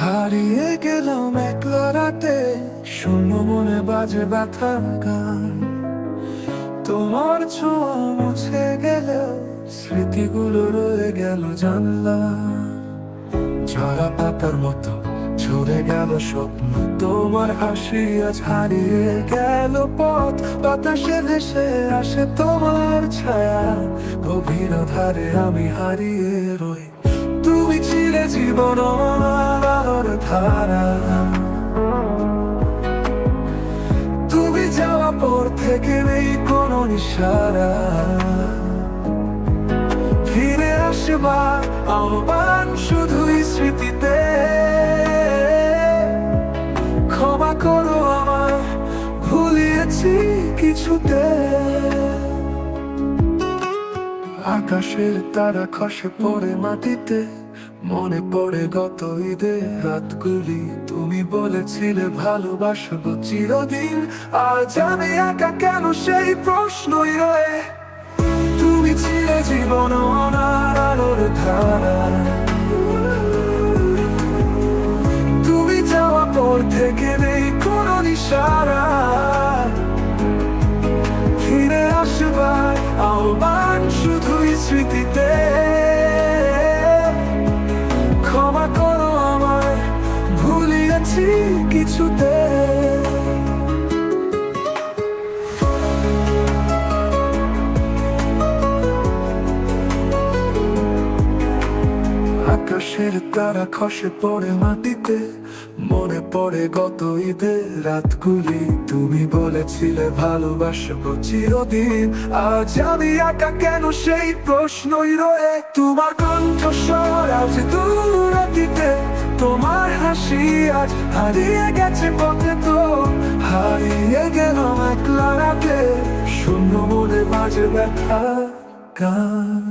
হারিয়ে গেলাম একলা রাতে, শূন্য মনে বাজে ব্যথার গান। তোমার ছোঁয়া মুছে গেলে স্মৃতিগুলো রয়ে গেল জানলা। ঝরা পাতার মতো ঝরে গেল স্বপ্ন, তোমার হাসি আজ হারিয়ে গেল পথ। বাতাসে ভেসে আসে তোমার ছায়া, গভীর ধারে আমি হারিয়ে রই। তুমি ছিলে জীবন আমার আলোর ধারা, তুমি যাওয়া পর থেকে নেই কোনো ইশারা। ফিরে আসবার আহ্বান শুধুই স্মৃতিতে, ক্ষমা করো আমায় ভুলিয়েছি কিছুতে। আকাশের তারা খসে পড়ে মাটিতে, মনে পড়ে গত ঈদের রাতগুলি। তুমি বলেছিলে ভালোবাসবো চিরদিন, আজ আমি একা কেন সেই প্রশ্নই রয়ে। তুমি ছিলে জীবন আমার আলোর ধারা, তুমি যাওয়া পর থেকে নেই কোনো ইশারা। ফিরে আসবার আহ্বান শুধুই স্মৃতিতে, ক্ষমা করো আমায় ভুলিয়েছি কিছুতে। আকাশের তারা খসে পড়ে মাটিতে, মনে পড়ে গত ঈদের রাতগুলি। তুমি বলেছিলে ভালোবাসবো চিরদিন, আজ আমি একা কেন সেই প্রশ্নই রয়ে। তোমার কণ্ঠস্বর আজ দূর অতীতে, তোমার হাসি আজ হারিয়ে গেছে পথে। তো হারিয়ে গেলাম একলা রাতে, শূন্য মনে বাজে ব্যথা গান।